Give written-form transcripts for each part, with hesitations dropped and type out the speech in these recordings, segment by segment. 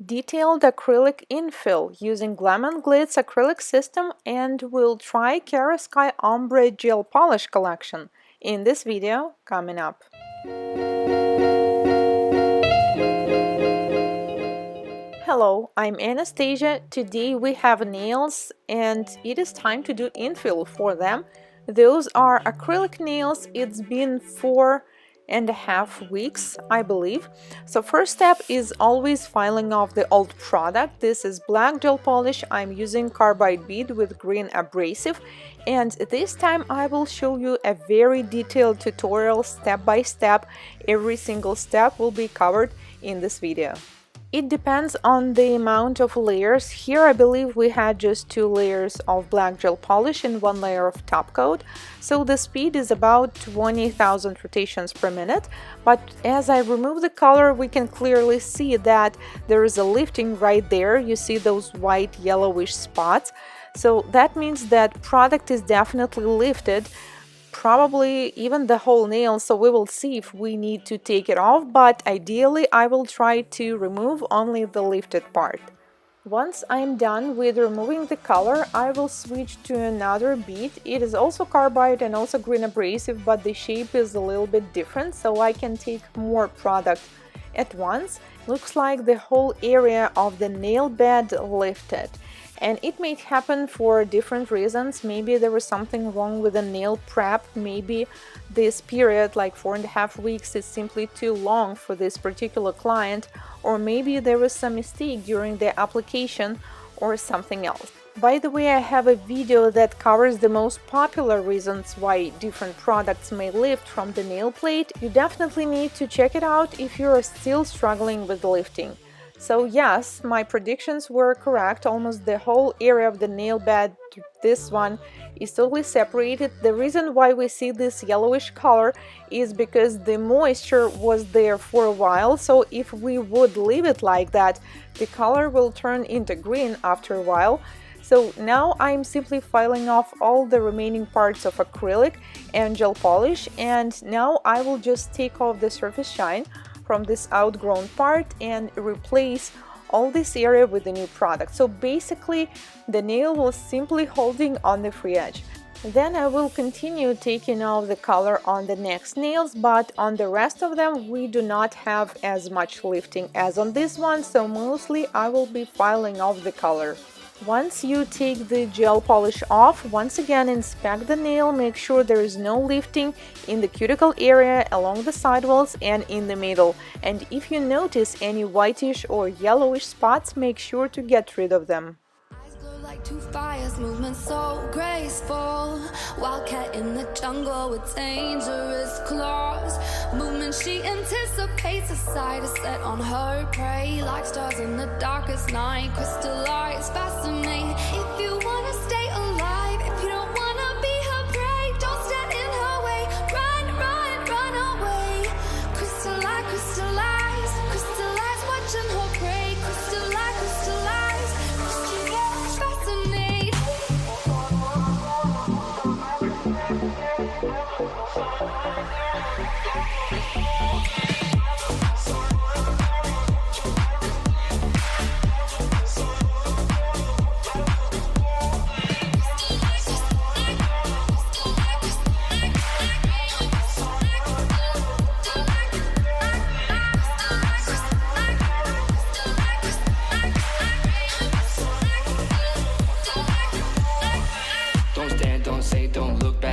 detailed acrylic infill using Glam and Glits acrylic system, and we'll try Kiara Sky Ombre gel polish collection in this video coming up. Hello, I'm Anastasia. Today we have nails and it is time to do infill for them. Those are acrylic nails. It's been 4.5 weeks, I believe. So first step is always filing off the old product. This is black gel polish. I'm using carbide bead with green abrasive, and this time I will show you a very detailed tutorial step by step. Every single step will be covered in this video. It depends on the amount of layers. Here I believe we had just 2 layers of black gel polish and 1 layer of top coat, so the speed is about 20,000 rotations per minute. But as I remove the color, we can clearly see that there is a lifting right there. You see those white yellowish spots, so that means that product is definitely lifted, probably even the whole nail, so we will see if we need to take it off, but ideally I will try to remove only the lifted part. Once I am done with removing the color, I will switch to another bead. It is also carbide and also green abrasive, but the shape is a little bit different, so I can take more product at once. Looks like the whole area of the nail bed lifted. And it may happen for different reasons. Maybe there was something wrong with the nail prep. Maybe this period, like 4.5 weeks, is simply too long for this particular client. Or maybe there was some mistake during the application or something else. By the way, I have a video that covers the most popular reasons why different products may lift from the nail plate. You definitely need to check it out if you are still struggling with lifting. So yes, my predictions were correct. Almost the whole area of the nail bed, this one, is totally separated. The reason why we see this yellowish color is because the moisture was there for a while. So if we would leave it like that, the color will turn into green after a while. So now I'm simply filing off all the remaining parts of acrylic and gel polish, and now I will just take off the surface shine from this outgrown part and replace all this area with the new product. So basically the nail was simply holding on the free edge. Then I will continue taking off the color on the next nails, but on the rest of them we do not have as much lifting as on this one, so mostly I will be filing off the color. Once you take the gel polish off, once again inspect the nail, make sure there is no lifting in the cuticle area, along the sidewalls and in the middle. And if you notice any whitish or yellowish spots, make sure to get rid of them. Like two fires, movement so graceful. Wildcat in the jungle with dangerous claws. Movement she anticipates, a sight is set on her prey. Like stars in the darkest night, crystallize, fascinate. If you wanna stay alive, if you don't wanna be her prey, don't stand in her way. Run, run, run away. Crystallize, crystallize, crystallize, watching her prey. Crystallize, crystallize, crystallize, fascinate.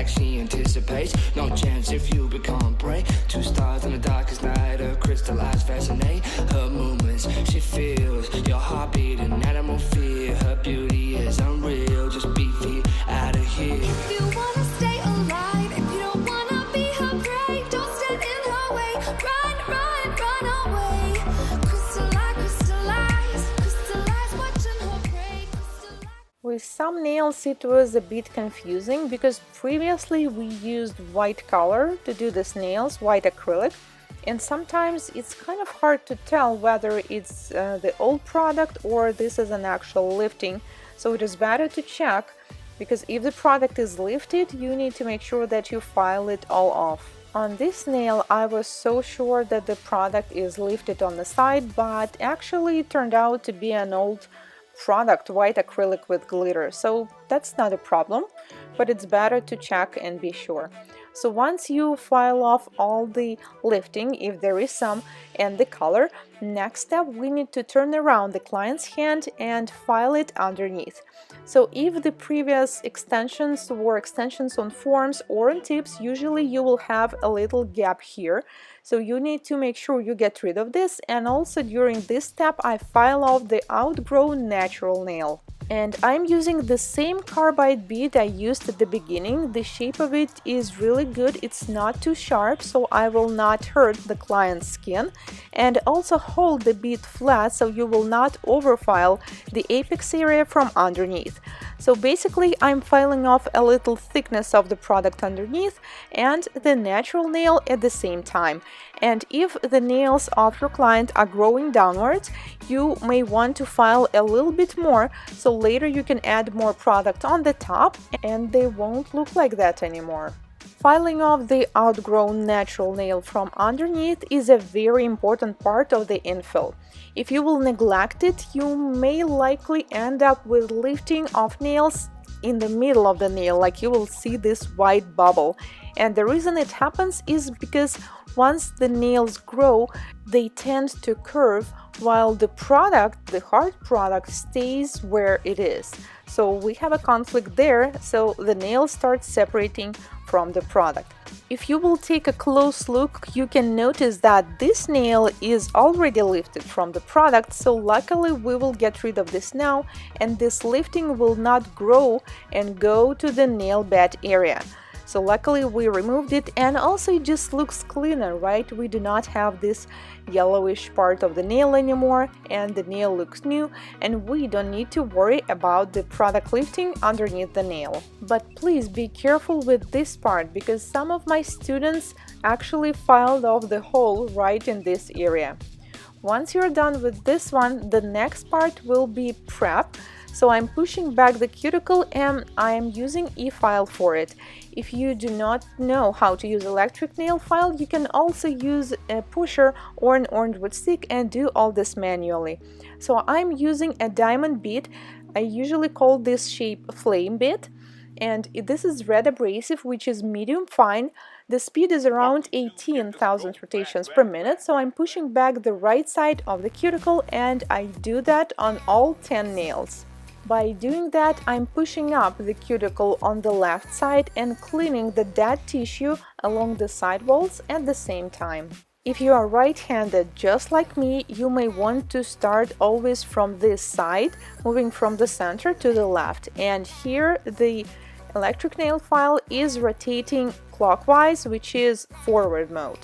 She anticipates no chance if you become prey. 2 stars in the darkest night, her crystallized fascinate. Her movements she feels, your heartbeat an animal fear. Her beauty is unreal, just be feet out of here. If you wanna stay alive, if you don't wanna be her prey, don't stand in her way. Run, run, run away. Crystallize, crystallize, crystallize, watching her prey. Crystallize. With some nails it was a bit confusing because previously we used white color to do these nails, white acrylic, and sometimes it's kind of hard to tell whether it's the old product or this is an actual lifting. So it is better to check, because if the product is lifted, you need to make sure that you file it all off. On this nail, I was so sure that the product is lifted on the side, but actually it turned out to be an old product, white acrylic with glitter, so that's not a problem, but it's better to check and be sure. So once you file off all the lifting, if there is some, and the color, next step we need to turn around the client's hand and file it underneath. So if the previous extensions were extensions on forms or on tips, usually you will have a little gap here. So you need to make sure you get rid of this, and also during this step I file off the outgrown natural nail. And I'm using the same carbide bead I used at the beginning. The shape of it is really good, it's not too sharp, so I will not hurt the client's skin. And also hold the bead flat so you will not overfile the apex area from underneath. So basically I'm filing off a little thickness of the product underneath and the natural nail at the same time. And if the nails of your client are growing downwards, you may want to file a little bit more, so later you can add more product on the top and they won't look like that anymore. Filing off the outgrown natural nail from underneath is a very important part of the infill. If you will neglect it, you may likely end up with lifting of nails in the middle of the nail, like you will see this white bubble. And the reason it happens is because once the nails grow, they tend to curve while the product, the hard product, stays where it is. So we have a conflict there, so the nail starts separating from the product. If you will take a close look, you can notice that this nail is already lifted from the product, so luckily we will get rid of this now, and this lifting will not grow and go to the nail bed area. So luckily we removed it, and also it just looks cleaner, right? We do not have this yellowish part of the nail anymore, and the nail looks new, and we don't need to worry about the product lifting underneath the nail. But please be careful with this part, because some of my students actually filed off the hole right in this area. Once you're done with this one, the next part will be prep. So I'm pushing back the cuticle and I am using e-file for it. If you do not know how to use electric nail file, you can also use a pusher or an orange wood stick and do all this manually. So I'm using a diamond bit. I usually call this shape flame bit, and this is red abrasive, which is medium fine. The speed is around 18,000 rotations per minute, so I'm pushing back the right side of the cuticle, and I do that on all 10 nails. By doing that, I'm pushing up the cuticle on the left side and cleaning the dead tissue along the side walls at the same time. If you are right-handed, just like me, you may want to start always from this side, moving from the center to the left. And here the electric nail file is rotating clockwise, which is forward mode.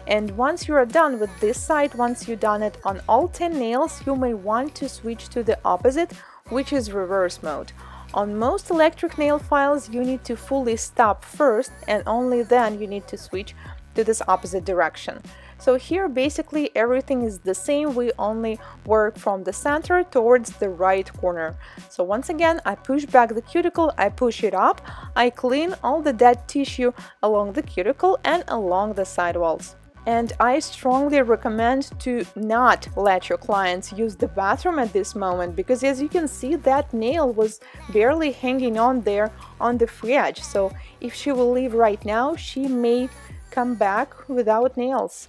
And once you are done with this side, once you've done it on all 10 nails, you may want to switch to the opposite, which is reverse mode. On most electric nail files, you need to fully stop first, and only then you need to switch to this opposite direction. So here basically everything is the same, we only work from the center towards the right corner. So once again, I push back the cuticle, I push it up, I clean all the dead tissue along the cuticle and along the side walls. And I strongly recommend to not let your clients use the bathroom at this moment, because as you can see, that nail was barely hanging on there on the free edge. So if she will leave right now, she may come back without nails.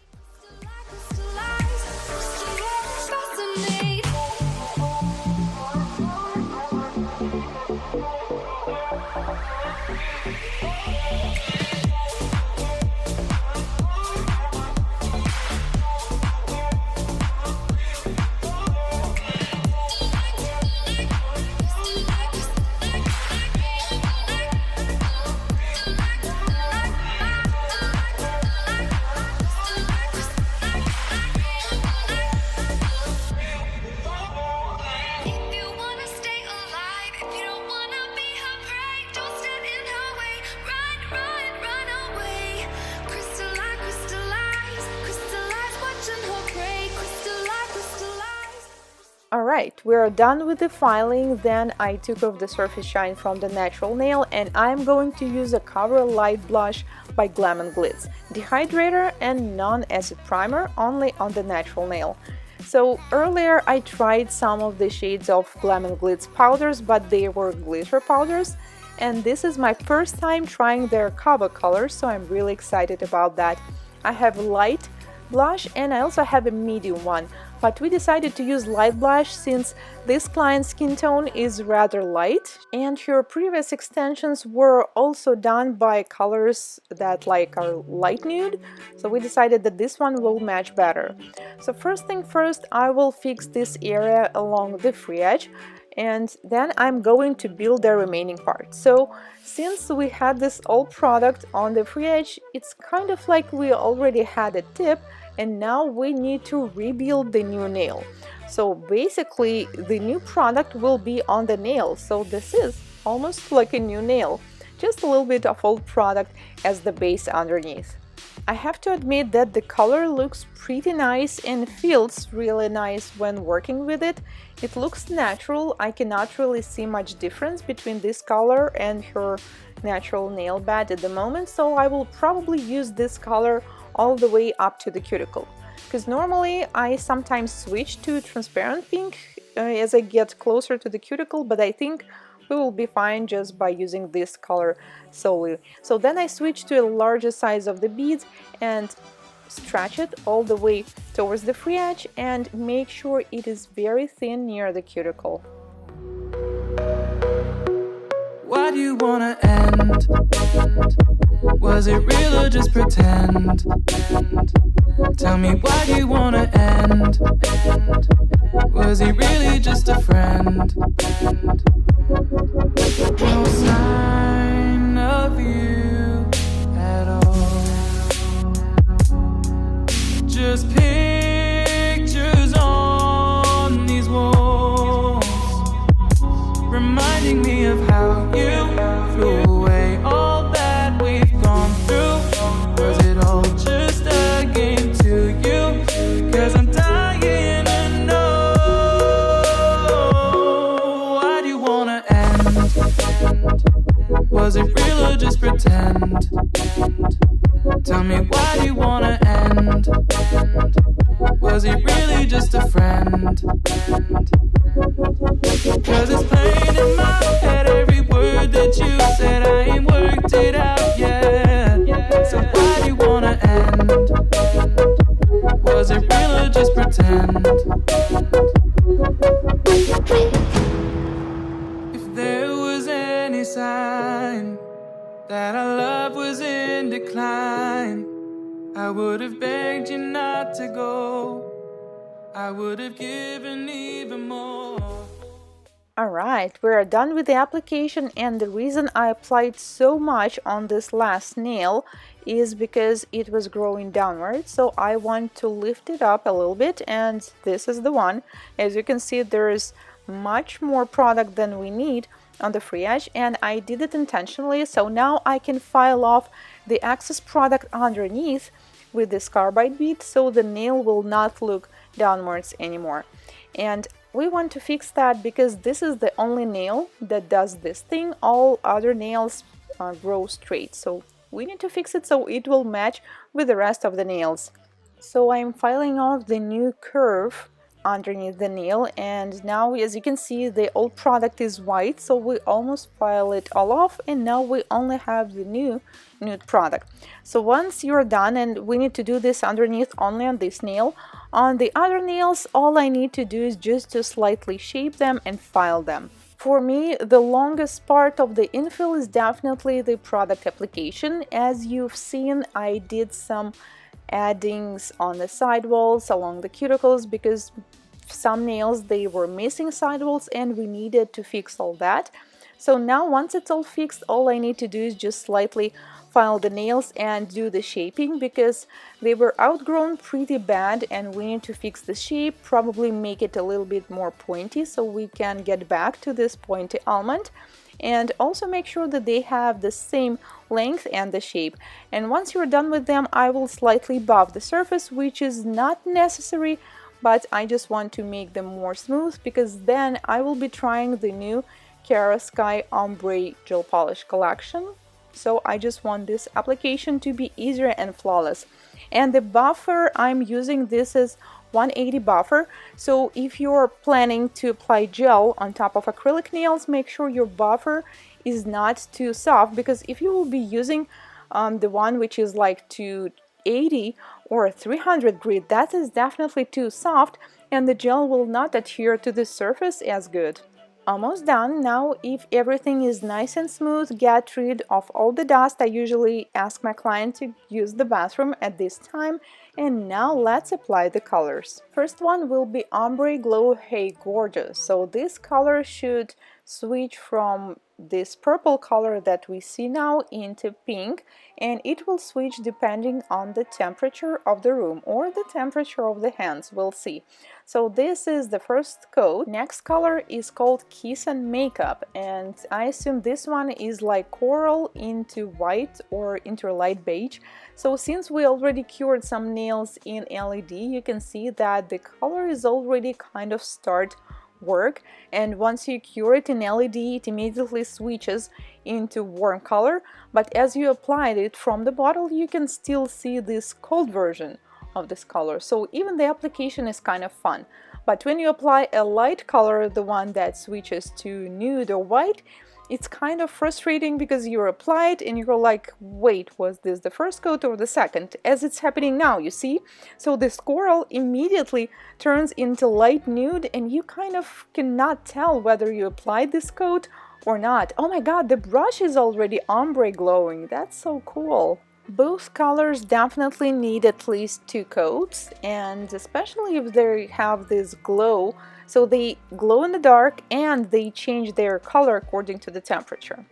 Alright, we're done with the filing. Then I took off the surface shine from the natural nail and I'm going to use a Cover Light Blush by Glam and Glits. Dehydrator and non-acid primer only on the natural nail. So earlier I tried some of the shades of Glam and Glits powders, but they were glitter powders. And this is my first time trying their cover colors, so I'm really excited about that. I have light blush and I also have a medium one, but we decided to use light blush since this client's skin tone is rather light and her previous extensions were also done by colors that are light nude, so we decided that this one will match better. So first thing first, I will fix this area along the free edge and then I'm going to build the remaining part. So since we had this old product on the free edge, it's kind of like we already had a tip and now we need to rebuild the new nail. So basically the new product will be on the nail, so this is almost like a new nail, just a little bit of old product as the base underneath. I have to admit that the color looks pretty nice and feels really nice when working with it. It looks natural. I cannot really see much difference between this color and her natural nail bed at the moment, so I will probably use this color all the way up to the cuticle. Because normally I sometimes switch to transparent pink as I get closer to the cuticle, but I think we will be fine just by using this color solely. So then I switch to a larger size of the beads and stretch it all the way towards the free edge and make sure it is very thin near the cuticle. Why do you wanna end? Was it real or just pretend? Tell me, why do you wanna end? Was he really just a friend? No sign of you at all. Just pictures on these walls, reminding me of how you flew away. All that we've gone through, was it all just a game to you? 'Cause I'm dying to know. Why do you wanna end? Was it real or just pretend? Tell me, why do you wanna end? Was he really just a friend? 'Cause it's plain in my head, every word that you said, I ain't worked it out yet. So why do you wanna end? Was it real or just pretend? If there was any sign that our love was in decline, I would have begged you not to go. I would have given even more. Alright, we're done with the application, and the reason I applied so much on this last nail is because it was growing downward, so I want to lift it up a little bit, and this is the one. As you can see, there is much more product than we need on the free edge, and I did it intentionally, so now I can file off the excess product underneath with this carbide bead, so the nail will not look downwards anymore. And we want to fix that because this is the only nail that does this thing. All other nails grow straight, so we need to fix it so it will match with the rest of the nails. So I'm filing off the new curve underneath the nail, and now as you can see the old product is white, so we almost file it all off, and now we only have the new nude product. So once you're done, and we need to do this underneath only on this nail, on the other nails all I need to do is just to slightly shape them and file them. For me, the longest part of the infill is definitely the product application. As you've seen, I did some addings on the sidewalls along the cuticles because some nails they were missing sidewalls and we needed to fix all that. So now once it's all fixed, all I need to do is just slightly file the nails and do the shaping because they were outgrown pretty bad and we need to fix the shape, probably make it a little bit more pointy so we can get back to this pointy almond, and also make sure that they have the same length and the shape. And once you're done with them, I will slightly buff the surface, which is not necessary, but I just want to make them more smooth because then I will be trying the new Kiara Sky Ombre Gel Polish collection. So I just want this application to be easier and flawless. And the buffer I'm using, this is 180 buffer. So if you're planning to apply gel on top of acrylic nails, make sure your buffer is not too soft, because if you will be using the one which is like 280 or 300 grit, that is definitely too soft and the gel will not adhere to the surface as good. Almost done. Now, if everything is nice and smooth, get rid of all the dust. I usually ask my client to use the bathroom at this time. And now let's apply the colors. First one will be Ombre Glow Hey Gorgeous. So this color should switch from this purple color that we see now into pink, and it will switch depending on the temperature of the room or the temperature of the hands, we'll see. So this is the first coat. Next color is called Kiss and Makeup, and I assume this one is like coral into white or into light beige. So since we already cured some nails in LED, you can see that the color is already kind of start work, and once you cure it in LED, it immediately switches into warm color, but as you applied it from the bottle, you can still see this cold version of this color. So even the application is kind of fun. But when you apply a light color, the one that switches to nude or white, it's kind of frustrating because you apply it and you're like, wait, was this the first coat or the second? As it's happening now, you see? So this coral immediately turns into light nude and you kind of cannot tell whether you applied this coat or not. Oh my god, the brush is already ombre glowing. That's so cool. Both colors definitely need at least 2 coats, and especially if they have this glow, so they glow in the dark and they change their color according to the temperature.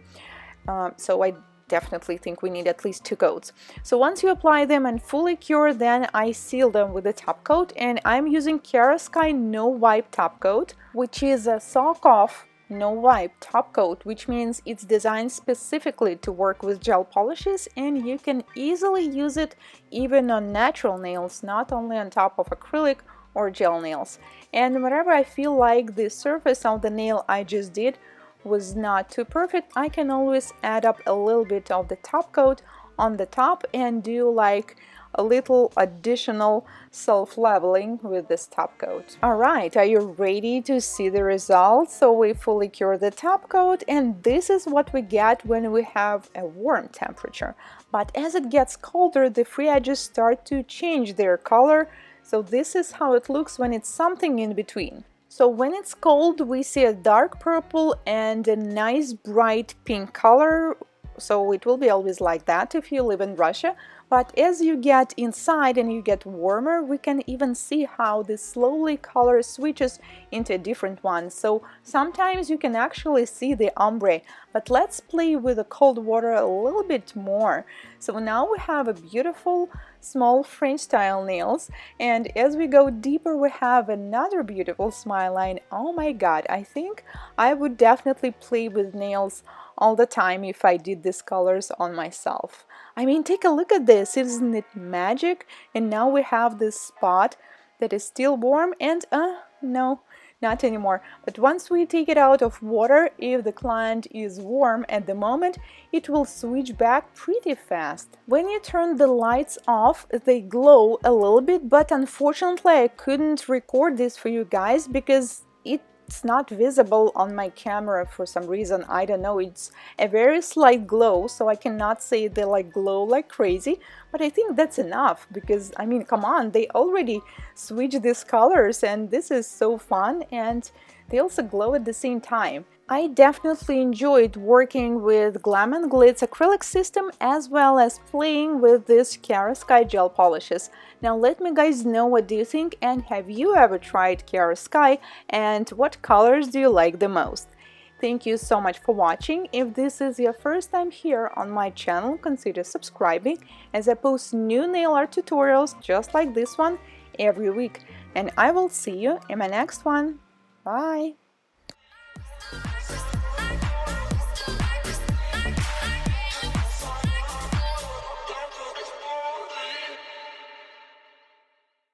So I definitely think we need at least 2 coats. So once you apply them and fully cure, then I seal them with a top coat, and I'm using Kiara Sky No Wipe top coat, which is a soak off no wipe top coat, which means it's designed specifically to work with gel polishes, and you can easily use it even on natural nails, not only on top of acrylic or gel nails. And whenever I feel like the surface of the nail I just did was not too perfect, I can always add up a little bit of the top coat on the top and do like a little additional self-leveling with this top coat. Alright, are you ready to see the results? So we fully cure the top coat, and this is what we get when we have a warm temperature. But as it gets colder, the free edges start to change their color. So this is how it looks when it's something in between. So when it's cold, we see a dark purple and a nice bright pink color. So it will be always like that if you live in Russia. But as you get inside and you get warmer, we can even see how this slowly color switches into a different one. So sometimes you can actually see the ombre. But let's play with the cold water a little bit more. So now we have a beautiful small French style nails, and as we go deeper we have another beautiful smile line. Oh my god, I think I would definitely play with nails all the time if I did these colors on myself. I mean, take a look at this, isn't it magic? And now we have this spot that is still warm, and no, not anymore. But once we take it out of water, if the client is warm at the moment, it will switch back pretty fast. When you turn the lights off, they glow a little bit, but unfortunately I couldn't record this for you guys because it's not visible on my camera for some reason. I don't know, it's a very slight glow, so I cannot say they like glow like crazy, but I think that's enough because, I mean, come on, they already switch these colors and this is so fun, and they also glow at the same time. I definitely enjoyed working with Glam and Glits acrylic system as well as playing with these Kiara Sky gel polishes. Now let me guys know what do you think, and have you ever tried Kiara Sky, and what colors do you like the most? Thank you so much for watching. If this is your first time here on my channel, consider subscribing as I post new nail art tutorials just like this one every week. And I will see you in my next one. Bye!